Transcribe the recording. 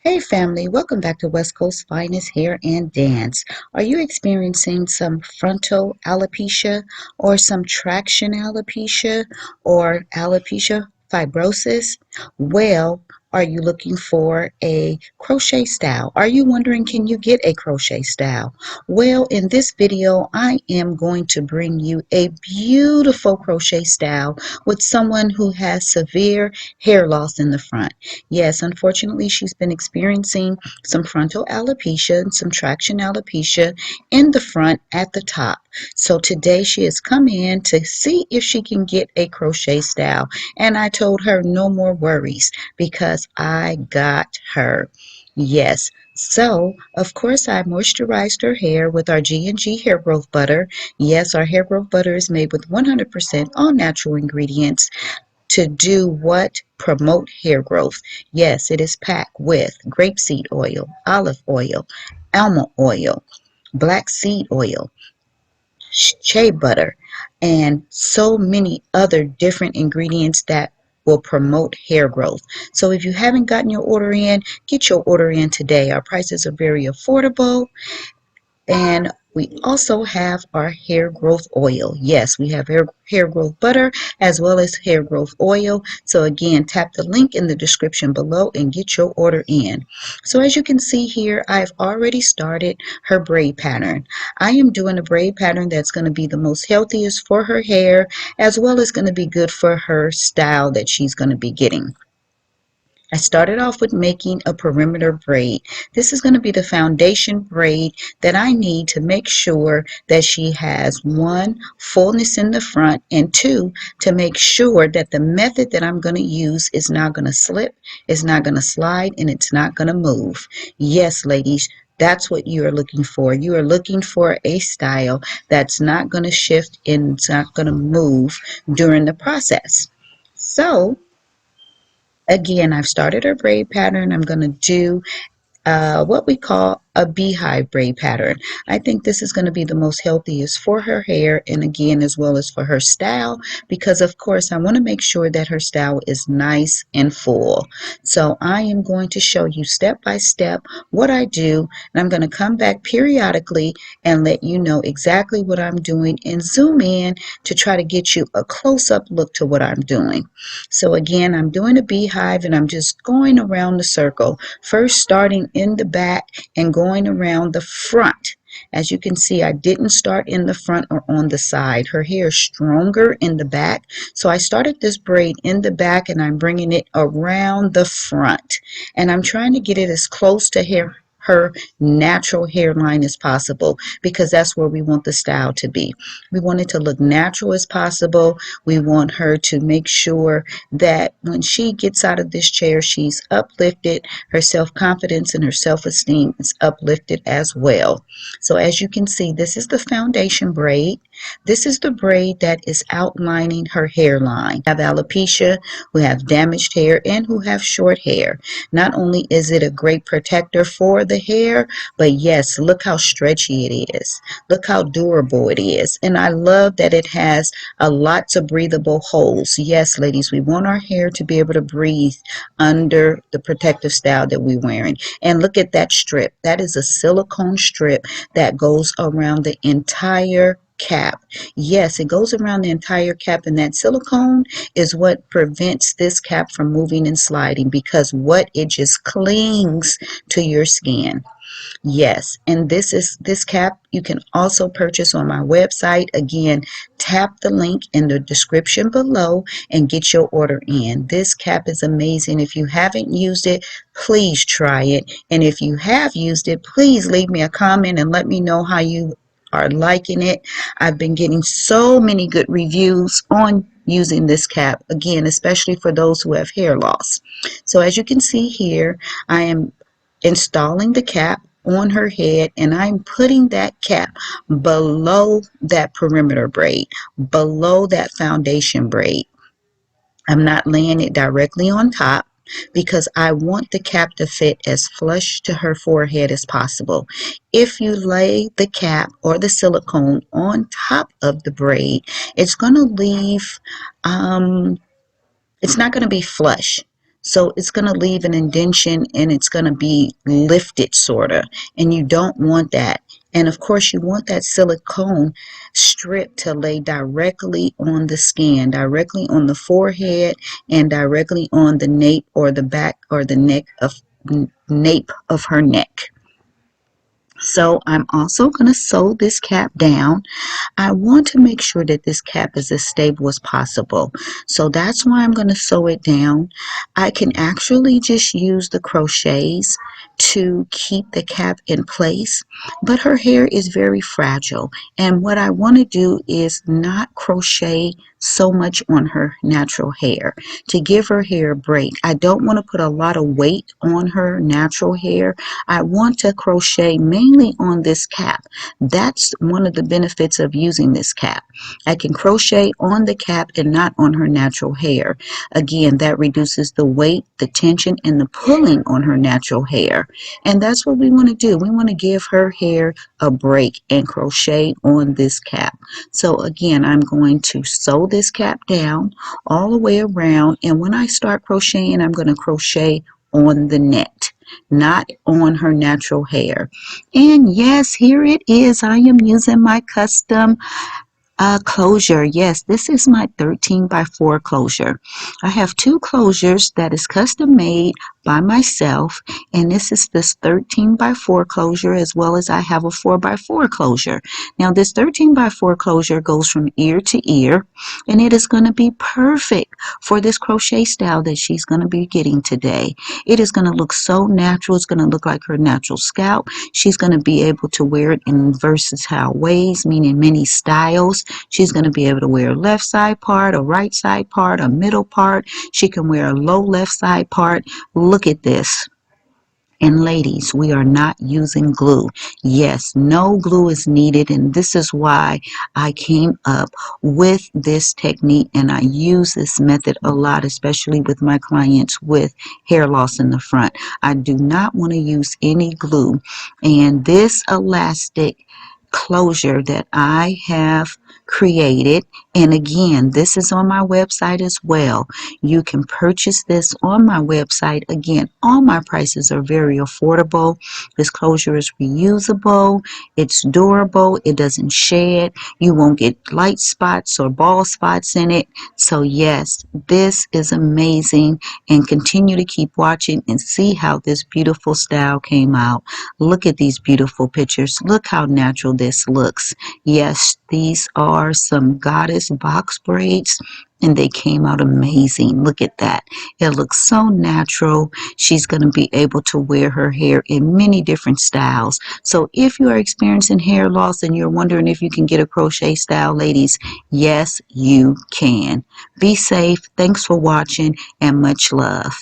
Hey family, welcome back to West Coast Finest Hair and Dance. Are you experiencing some frontal alopecia or some traction alopecia or alopecia fibrosis? Well, are you looking for a crochet style? Are you wondering, can you get a crochet style? Well, in this video, I am going to bring you a beautiful crochet style with someone who has severe hair loss in the front. Yes, unfortunately, she's been experiencing some frontal alopecia and some traction alopecia in the front at the top. So today she has come in to see if she can get a crochet style. And I told her no more worries because I got her. Yes. So, of course, I moisturized her hair with our G&G hair growth butter. Yes, our hair growth butter is made with 100% all natural ingredients to do what? Promote hair growth. Yes, it is packed with grapeseed oil, olive oil, almond oil, black seed oil, shea butter, and so many other different ingredients that will promote hair growth. So if you haven't gotten your order in, get your order in today. Our prices are very affordable. And we also have our hair growth oil. Yes, we have hair growth butter as well as hair growth oil. So again, tap the link in the description below and get your order in. So as you can see here, I've already started her braid pattern. I am doing a braid pattern that's going to be the most healthiest for her hair as well as going to be good for her style that she's going to be getting. I started off with making a perimeter braid. This is going to be the foundation braid that I need to make sure that she has, one, fullness in the front, and two, to make sure that the method that I'm going to use is not going to slip, it's not going to slide, and it's not going to move. Yes, ladies, that's what you are looking for. You are looking for a style that's not going to shift and it's not going to move during the process. So, again, I've started a braid pattern. I'm going to do what we call a beehive braid pattern. I think this is going to be the most healthiest for her hair and again as well as for her style because of course I want to make sure that her style is nice and full. So I am going to show you step by step what I do and I'm going to come back periodically and let you know exactly what I'm doing and zoom in to try to get you a close-up look to what I'm doing. So again, I'm doing a beehive and I'm just going around the circle. First starting in the back and going around the front. As you can see, I didn't start in the front or on the side. Her hair is stronger in the back. So I started this braid in the back and I'm bringing it around the front. And I'm trying to get it as close to her natural hairline as possible because that's where we want the style to be. We want it to look natural as possible. We want her to make sure that when she gets out of this chair, she's uplifted. Her self-confidence and her self-esteem is uplifted as well. So as you can see, this is the foundation braid. This is the braid that is outlining her hairline. We have alopecia, who have damaged hair, and who have short hair. Not only is it a great protector for the hair, but yes, look how stretchy it is. Look how durable it is. And I love that it has lots of breathable holes. Yes, ladies, we want our hair to be able to breathe under the protective style that we're wearing. And look at that strip. That is a silicone strip that goes around the entire cap. Yes, it goes around the entire cap, and that silicone is what prevents this cap from moving and sliding because what it just clings to your skin. Yes, and this cap you can also purchase on my website. Again, tap the link in the description below and get your order in. This cap is amazing. If you haven't used it, please try it. And if you have used it, please leave me a comment and let me know how you are liking it. I've been getting so many good reviews on using this cap, again, especially for those who have hair loss. So as you can see here, I am installing the cap on her head and I'm putting that cap below that perimeter braid, below that foundation braid. I'm not laying it directly on top because I want the cap to fit as flush to her forehead as possible. If you lay the cap or the silicone on top of the braid, it's going to leave, it's not going to be flush. So it's going to leave an indentation and it's going to be lifted sort of, and you don't want that. And of course you want that silicone strip to lay directly on the skin, directly on the forehead, and directly on the nape or the back or the nape of her neck. So I'm also going to sew this cap down. I want to make sure that this cap is as stable as possible. So that's why I'm going to sew it down. I can actually just use the crochets to keep the cap in place, but her hair is very fragile. And what I want to do is not crochet so much on her natural hair to give her hair a break. I don't want to put a lot of weight on her natural hair. I want to crochet mainly on this cap. That's one of the benefits of using this cap. I can crochet on the cap and not on her natural hair. Again, that reduces the weight, the tension, and the pulling on her natural hair. And that's what we want to do. We want to give her hair a break and crochet on this cap. So again, I'm going to sew this cap down all the way around, and when I start crocheting, I'm going to crochet on the net, not on her natural hair. And yes, here it is. I am using my custom closure. Yes, this is my 13 by 4 closure. I have two closures that is custom made by myself, and this is this 13 by 4 closure, as well as I have a 4 by 4 closure. Now this 13 by 4 closure goes from ear to ear, and it is going to be perfect for this crochet style that she's going to be getting today. It is going to look so natural. It's going to look like her natural scalp. She's going to be able to wear it in versatile ways, meaning many styles. She's going to be able to wear a left side part, a right side part, a middle part. She can wear a low left side part. Look at this. And ladies, we are not using glue. Yes, no glue is needed, and this is why I came up with this technique, and I use this method a lot, especially with my clients with hair loss in the front. I do not want to use any glue, and this elastic closure that I have created, and again, this is on my website as well. You can purchase this on my website. Again, all my prices are very affordable. This closure is reusable, it's durable, it doesn't shed, you won't get light spots or bald spots in it. So yes, this is amazing, and continue to keep watching and see how this beautiful style came out. Look at these beautiful pictures. Look how natural this looks. Yes, these are some goddess box braids, and they came out amazing. Look at that. It looks so natural. She's going to be able to wear her hair in many different styles. So if you are experiencing hair loss and you're wondering if you can get a crochet style, ladies, yes, you can. Be safe. Thanks for watching, and much love.